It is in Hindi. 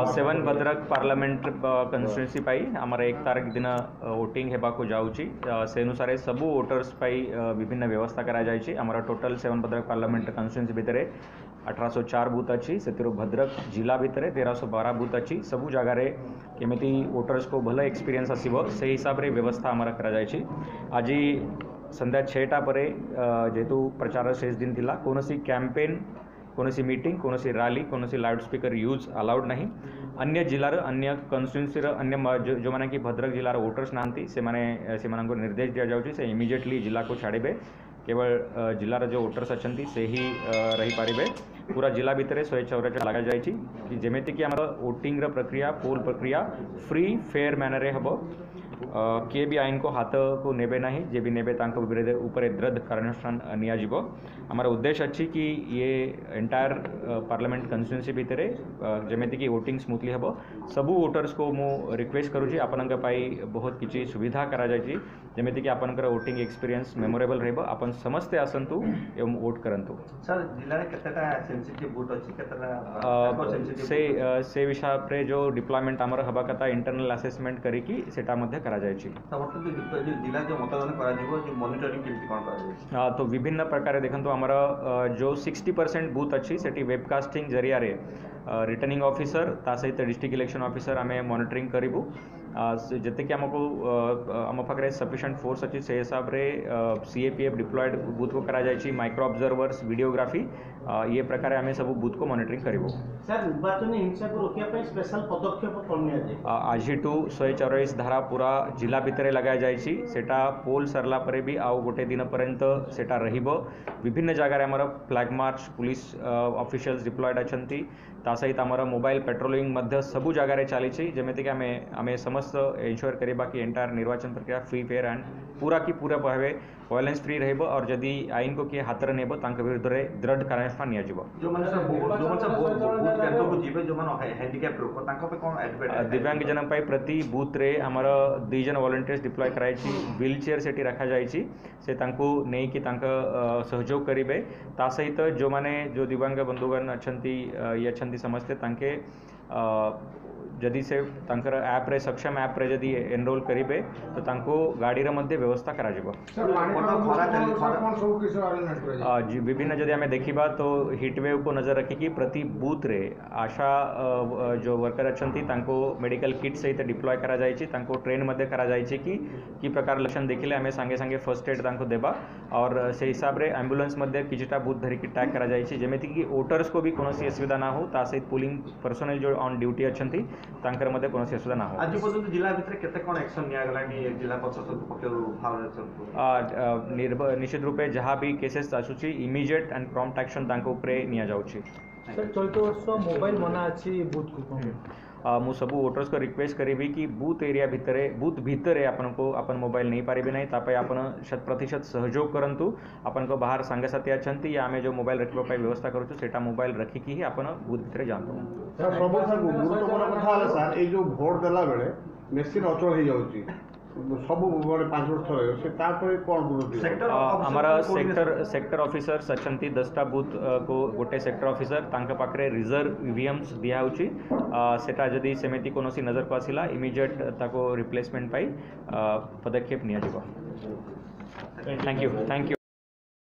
सेवन भद्रक पार्लियामेंट कंस्टिट्यूएंसी पाई आमर 1 तारीख दिन वोटिंग हेबाकू जाउची से अनुसार सबू वोटर्स पाई विभिन्न व्यवस्था करा जायछि। आमर total seven Bhadrak parliament constituency भितर 1804 बूथ अच्छी से भद्रक जिला भितर 1312 बूथ अच्छी। सबू जगार केमिति वोटर्स को भल एक्सपीरियंस आसो से हिसाब से व्यवस्था आमर करा जायछि। आज संध्या 6टा पर जेहेतु प्रचार शेष दिन थिला कोनोसी कैंपेन कोनोसी मीटिंग कोनोसी रैली कोनोसी लाउड स्पीकर यूज अलाउड नहीं। अन्य जिलार अन्य कन्स्टिट्यूएंसी अन्य जो माने कि भद्रक जिलार वोटर्स नांती से माने से मानको निर्देश दिया जाउची से इमिडिएटली जिला को छाड़े केवल जिलार जो वोटर्स अच्छा से ही रही पारे। पूरा जिला भितर 144 लगा जाए कि जमीती कि आम वोटिंग प्रक्रिया पोल प्रक्रिया फ्री फेयर मैनर हे हम किए भी आईन को हाथ को नेबे ना जे भी नेबे ऊपर दृढ़ कार्यानुष्ठान नियाजिब। आमर उद्देश्य अच्छी कि ये एंटायर पार्लियामेंट कंस्टिट्यूएंसी भितर जमीती कि वोटिंग स्मूथली हम सबू वोटर्स को मु रिक्वेस्ट करुँची आपन बहुत किसी सुविधा करा जायछि जमीती कि आपनकर वोटिंग एक्सपीरियंस मेमोरेबल रहबो। आपन समस्ते आसंतु एवं वोट करंतु। सर जिल्ला रे केतेटा सेंसिटिव बूथ अछि केतेटा से विषय पे जो डिप्लॉयमेंट आमर हबा कथा इंटरनल असेसमेंट करिकी सेटा मध्ये करा जायछि। जिला जो मतदान करा जिवो जो मॉनिटरिंग केमति कोन करा जायछि तो विभिन्न प्रकार देखंतु आमर जो 60% बूथ अच्छी सेठी वेबकास्टिंग जरिया रे रिटर्निंग ऑफिसर ता सहित डिस्ट्रिक्ट इलेक्शन ऑफिसर आम मॉनिटरिंग करूँ जिते कि आमको आम पाखे सफिशिएंट फोर्स अच्छी से हिसाब रे सीएपीएफ डिप्लॉयड बूथ को करा जायछि। माइक्रो ऑब्जर्वर्स वीडियोग्राफी ये प्रकार आम सब बूथ को मॉनिटरिंग करूँ। सर निर्वाचन हिंसा को रोकिया पे स्पेशल पदक्षेप कोन निया जे आज 144 धारा पूरा जिला भितर लगा जायछि। सेटा पोल सरला परे भी आउ गोटे दिन पर्यंत सेटा रहिबो। विभिन्न जगह आमर flag march police officials deployed अछंती ता सहित आमर मोबाइल पेट्रोलिंग मध्य सबू जगार चली जमीती कि आम समस्त एनश्योर करवा कि एंटायर निर्वाचन प्रक्रिया फ्री फेयर एंड पूरा की पूरा भावे वायलेंस फ्री रहबो और जदि आईन को किए हाथ नेब तांक विरुद्ध रे दृढ़ कार्यानुष्ठान निया जिवो। दिव्यांग जन पाई प्रति बूथ रे आमर 2 जन वॉलंटियर्स डिप्लॉय कराई व्हील चेयर सेठी रखा जायछि से तांको नै कि तांका सहयोग करिवे। ता सहित जो माने जो दिव्यांग बंधुगण अछंती ये अछंती समस्ते तांके जदि से तांकर ऐप रे सक्षम ऐप रे जदि एनरोल करिवे तो तांको गाड़ी रे मध्य व्यवस्था करा जिवो। विभिन्न जदि आमे देखिबा तो हीट वेव को नजर रखिकी प्रति बूथ रे आशा जो वर्कर अछंती तांको मेडिकल किट सहित डिप्लॉय करा जायछि। तांको ट्रेन मध्य करा जायछि कि प्रकार लक्षण देखिले आमे संगे संगे फर्स्ट एड तांको देबा और से हिसाब रे एम्बुलेंस मध्य किछटा बूथ धरिकी टैग करा जायछि जेमिति कि वोटर्स को भी कोनोसी असुविधा ना हो ता सहित पोलिंग पर्सनल जो ऑन ड्यूटी अछंती तांकर मध्य कोनोसी असुविधा ना हो। आज पर्यंत जिला भितर केते कोन एक्शन निया गला कि जिला प्रशासन पक्षरु निश्चित रूपे जहाँ भी केसेस आसुची इमीडिएट एंड प्रॉम्प्ट एक्शन तांको ऊपर निया जाउची। सर चलित वर्ष मोबाइल मना अच्छी बूथ को मु सबू वोटर्स को रिक्वेस्ट करी कि बूथ एरिया भितर आपन को अपन मोबाइल नहीं पारे नहीं तापाई आपन 100% सहयोग करंतु। आपन को बाहर सांगसाथी अछंती या आमे जो मोबाइल रखबा पाई व्यवस्था करूछु सेटा मोबाइल रखिकी ही आपन बूथ भितर जांतो। सर प्रबोधन को गुरुत्वपूर्ण कथा हला सर ए जो वोट देला बेले मेसिन अचल हो जाउची सब बड़े 5 वर्ष रहे से तापर कोन हमारा सेक्टर ऑफिसर्स अछंती 10टा बूथ को गोटे सेक्टर ऑफिसर तांका पाखरे रिजर्व ईवीएम्स दिया होची सेटा जदी सेमिति कोनोसी नजर को आसिला इमीडिएट ताको रिप्लेसमेंट पाई पदक्षेप निया जिवो। Thank you.